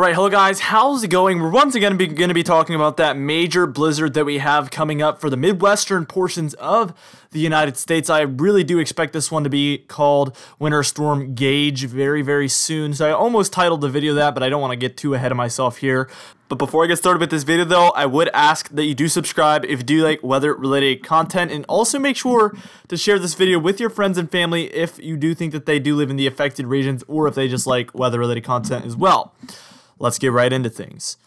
Alright, hello guys, how's it going? We're once again going to be talking about that major blizzard that we have coming up for the midwestern portions of the United States. I really do expect this one to be called Winter Storm Gage very soon. So I almost titled the video that, but I don't want to get too ahead of myself here. But before I get started with this video though, I would ask that you do subscribe if you do like weather-related content, and also make sure to share this video with your friends and family if you do think that they do live in the affected regions, or if they just like weather-related content as well. Let's get right into things.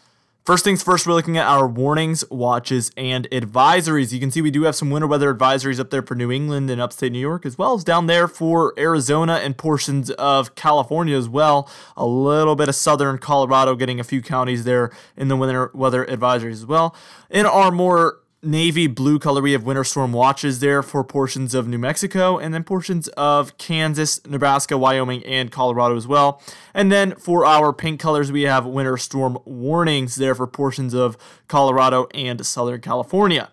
First things first, we're looking at our warnings, watches, and advisories. You can see we do have some winter weather advisories up there for New England and upstate New York, as well as down there for Arizona and portions of California as well. A little bit of southern Colorado, getting a few counties there in the winter weather advisories as well. In our more navy blue color, we have winter storm watches there for portions of New Mexico, and then portions of Kansas, Nebraska, Wyoming, and Colorado as well. And then for our pink colors, we have winter storm warnings there for portions of Colorado and Southern California.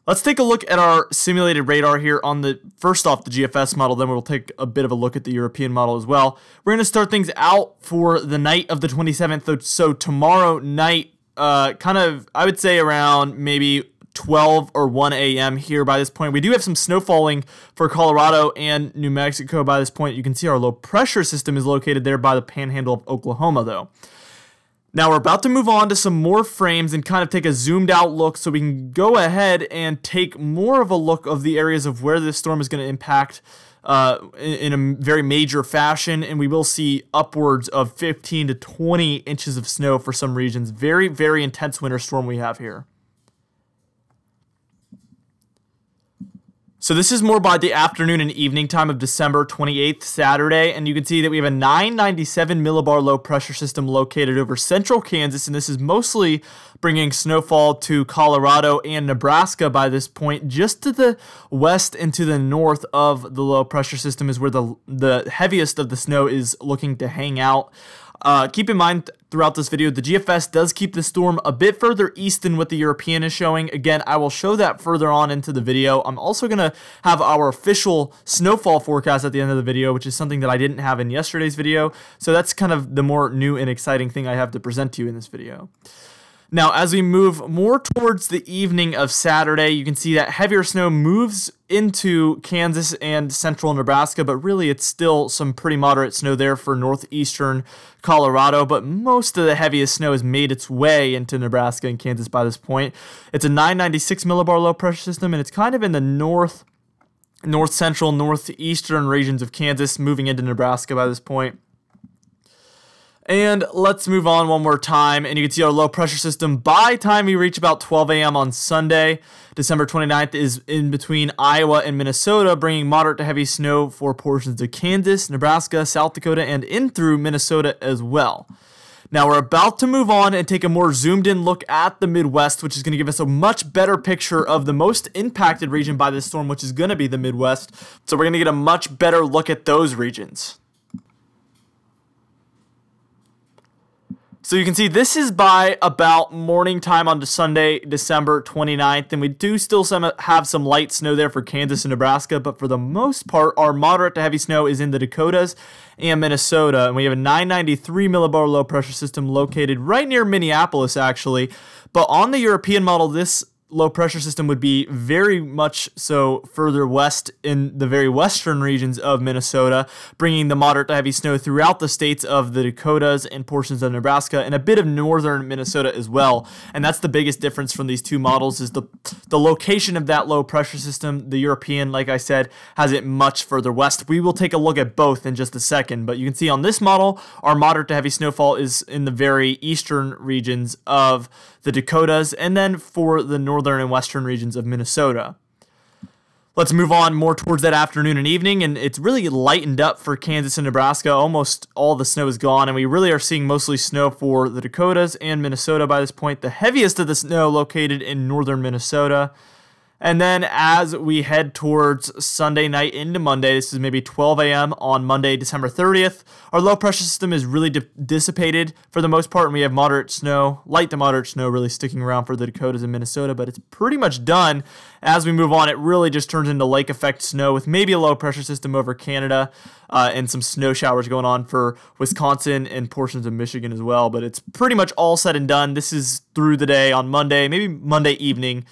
Let's take a look at our simulated radar here on the, first off, the GFS model, then we'll take a bit of a look at the European model as well. We're going to start things out for the night of the 27th, so tomorrow night, I would say around maybe 12 or 1 a.m. here by this point. We do have some snow falling for Colorado and New Mexico by this point. You can see our low pressure system is located there by the panhandle of Oklahoma though. Now we're about to move on to some more frames and kind of take a zoomed out look so we can go ahead and take more of a look of the areas of where this storm is going to impact in a very major fashion, and we will see upwards of 15 to 20 inches of snow for some regions. Very intense winter storm we have here. So this is more by the afternoon and evening time of December 28th, Saturday, and you can see that we have a 997 millibar low pressure system located over central Kansas, and this is mostly bringing snowfall to Colorado and Nebraska by this point. Just to the west and to the north of the low pressure system is where the heaviest of the snow is looking to hang out. Keep in mind throughout this video, the GFS does keep the storm a bit further east than what the European is showing. Again, I will show that further on into the video. I'm also going to have our official snowfall forecast at the end of the video, which is something that I didn't have in yesterday's video. So that's kind of the more new and exciting thing I have to present to you in this video. Now, as we move more towards the evening of Saturday, you can see that heavier snow moves into Kansas and central Nebraska, but really it's still some pretty moderate snow there for northeastern Colorado, but most of the heaviest snow has made its way into Nebraska and Kansas by this point. It's a 996 millibar low pressure system, and it's kind of in the north central, northeastern regions of Kansas, moving into Nebraska by this point. And let's move on one more time, and you can see our low pressure system by the time we reach about 12 a.m. on Sunday, December 29th, is in between Iowa and Minnesota, bringing moderate to heavy snow for portions of Kansas, Nebraska, South Dakota, and in through Minnesota as well. Now we're about to move on and take a more zoomed in look at the Midwest, which is going to give us a much better picture of the most impacted region by this storm, which is going to be the Midwest. So we're going to get a much better look at those regions. So you can see this is by about morning time on Sunday, December 29th, and we do still have some light snow there for Kansas and Nebraska, but for the most part, our moderate to heavy snow is in the Dakotas and Minnesota, and we have a 993 millibar low pressure system located right near Minneapolis, actually. But on the European model, this low pressure system would be very much so further west in the very western regions of Minnesota, bringing the moderate to heavy snow throughout the states of the Dakotas and portions of Nebraska and a bit of northern Minnesota as well. And that's the biggest difference from these two models, is the location of that low pressure system. The European, like I said, has it much further west. We will take a look at both in just a second, but you can see on this model, our moderate to heavy snowfall is in the very eastern regions of the Dakotas, and then for the northern and western regions of Minnesota. Let's move on more towards that afternoon and evening, and it's really lightened up for Kansas and Nebraska. Almost all the snow is gone, and we really are seeing mostly snow for the Dakotas and Minnesota by this point. The heaviest of the snow located in northern Minnesota. And then as we head towards Sunday night into Monday, this is maybe 12 a.m. on Monday, December 30th, our low pressure system is really dissipated for the most part, and we have moderate snow, light to moderate snow really sticking around for the Dakotas and Minnesota, but it's pretty much done. As we move on, it really just turns into lake effect snow with maybe a low pressure system over Canada and some snow showers going on for Wisconsin and portions of Michigan as well, but it's pretty much all said and done. This is through the day on Monday, maybe Monday evening.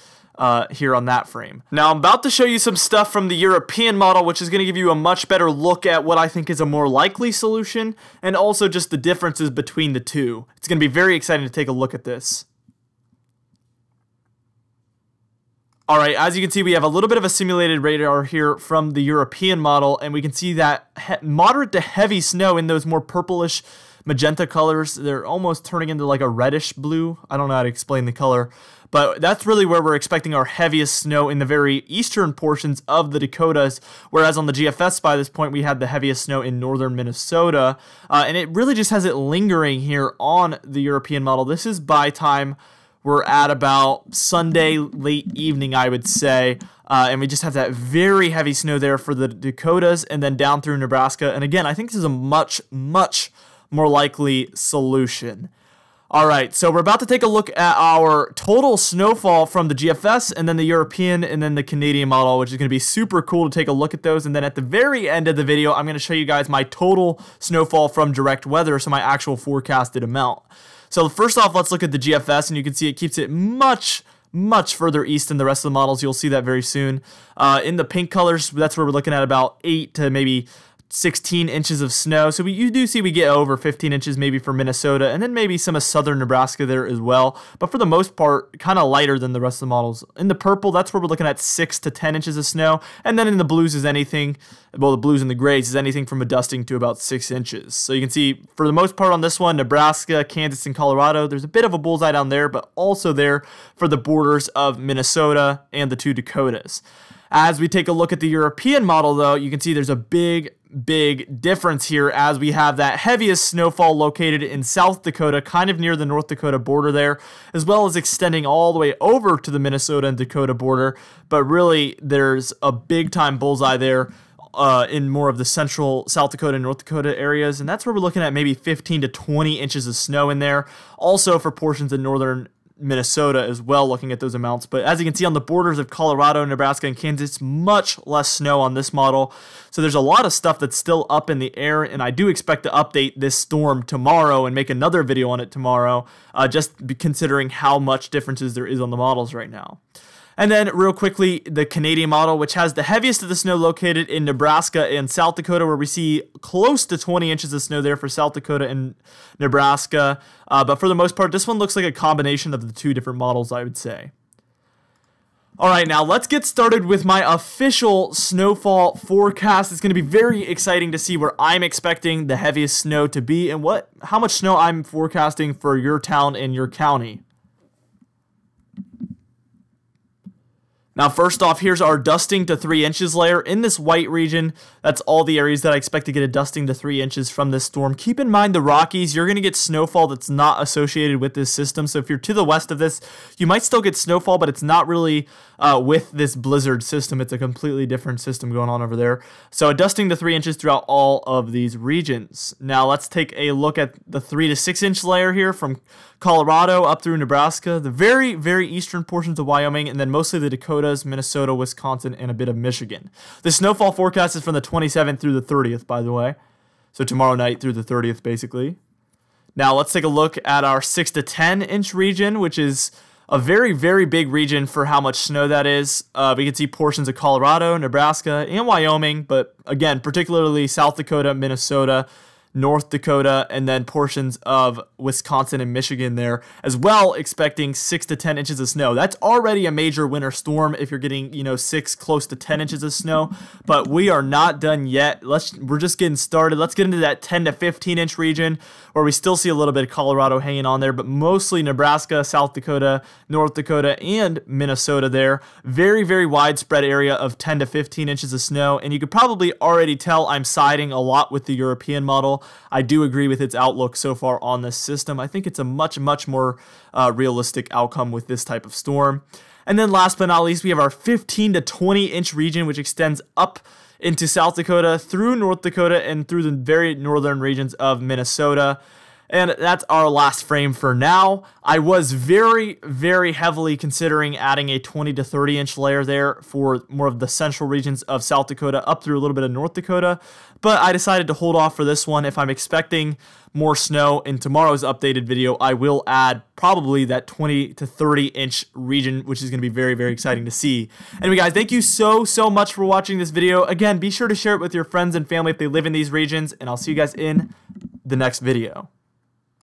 Here on that frame. Now I'm about to show you some stuff from the European model, which is going to give you a much better look at what I think is a more likely solution, and also just the differences between the two. It's going to be very exciting to take a look at this. Alright, as you can see, we have a little bit of a simulated radar here from the European model, and we can see that moderate to heavy snow in those more purplish magenta colors. They're almost turning into like a reddish blue. I don't know how to explain the color, but that's really where we're expecting our heaviest snow in the very eastern portions of the Dakotas, whereas on the GFS by this point we had the heaviest snow in northern Minnesota, and it really just has it lingering here on the European model. This is by time we're at about Sunday late evening, I would say, and we just have that very heavy snow there for the Dakotas and then down through Nebraska. And again, I think this is a much more likely solution. All right, so we're about to take a look at our total snowfall from the GFS and then the European and then the Canadian model, which is going to be super cool to take a look at those. And then at the very end of the video, I'm going to show you guys my total snowfall from direct weather, so my actual forecasted amount. So first off, let's look at the GFS, and you can see it keeps it much further east than the rest of the models. You'll see that very soon. In the pink colors, that's where we're looking at about 8 to maybe 16 inches of snow. So you do see we get over 15 inches maybe for Minnesota, and then maybe some of southern Nebraska there as well. But for the most part, kind of lighter than the rest of the models. In the purple, that's where we're looking at 6 to 10 inches of snow. And then in the blues is anything, well, the blues and the grays is anything from a dusting to about 6 inches. So you can see for the most part on this one, Nebraska, Kansas, and Colorado, there's a bit of a bullseye down there, but also there for the borders of Minnesota and the 2 Dakotas. As we take a look at the European model, though, you can see there's a big difference here, as we have that heaviest snowfall located in South Dakota, kind of near the North Dakota border there, as well as extending all the way over to the Minnesota and Dakota border. But really, there's a big time bullseye there in more of the central South Dakota and North Dakota areas, and that's where we're looking at maybe 15 to 20 inches of snow in there. Also for portions of northern Minnesota as well, looking at those amounts. But as you can see on the borders of Colorado, Nebraska, and Kansas, much less snow on this model. So there's a lot of stuff that's still up in the air, and I do expect to update this storm tomorrow and make another video on it tomorrow, just considering how much differences there is on the models right now. And then real quickly, the Canadian model, which has the heaviest of the snow located in Nebraska and South Dakota, where we see close to 20 inches of snow there for South Dakota and Nebraska. But for the most part, this one looks like a combination of the 2 different models, I would say. All right, now let's get started with my official snowfall forecast. It's going to be very exciting to see where I'm expecting the heaviest snow to be and how much snow I'm forecasting for your town and your county. Now, first off, here's our dusting to 3 inches layer. In this white region, that's all the areas that I expect to get a dusting to 3 inches from this storm. Keep in mind the Rockies, you're going to get snowfall that's not associated with this system. So if you're to the west of this, you might still get snowfall, but it's not really with this blizzard system. It's a completely different system going on over there. So a dusting to 3 inches throughout all of these regions. Now, let's take a look at the 3 to 6 inch layer here from Colorado up through Nebraska, the very eastern portions of Wyoming, and then mostly the Dakotas, Minnesota, Wisconsin, and a bit of Michigan. The snowfall forecast is from the 27th through the 30th, by the way. So tomorrow night through the 30th, basically. Now let's take a look at our 6 to 10 inch region, which is a very big region for how much snow that is. We can see portions of Colorado, Nebraska, and Wyoming, but again, particularly South Dakota, Minnesota, North Dakota, and then portions of Wisconsin and Michigan there as well, expecting 6 to 10 inches of snow. That's already a major winter storm if you're getting, 6 close to 10 inches of snow, but we are not done yet. We're just getting started. Let's get into that 10 to 15 inch region where we still see a little bit of Colorado hanging on there, but mostly Nebraska, South Dakota, North Dakota, and Minnesota there. Very widespread area of 10 to 15 inches of snow, and you could probably already tell I'm siding a lot with the European model. I do agree with its outlook so far on this system. I think it's a much more realistic outcome with this type of storm. And then last but not least, we have our 15 to 20 inch region, which extends up into South Dakota, through North Dakota, and through the very northern regions of Minnesota. And that's our last frame for now. I was very, very heavily considering adding a 20 to 30 inch layer there for more of the central regions of South Dakota up through a little bit of North Dakota, but I decided to hold off for this one. If I'm expecting more snow in tomorrow's updated video, I will add probably that 20 to 30 inch region, which is going to be very, very exciting to see. Anyway, guys, thank you so much for watching this video. Again, be sure to share it with your friends and family if they live in these regions, and I'll see you guys in the next video.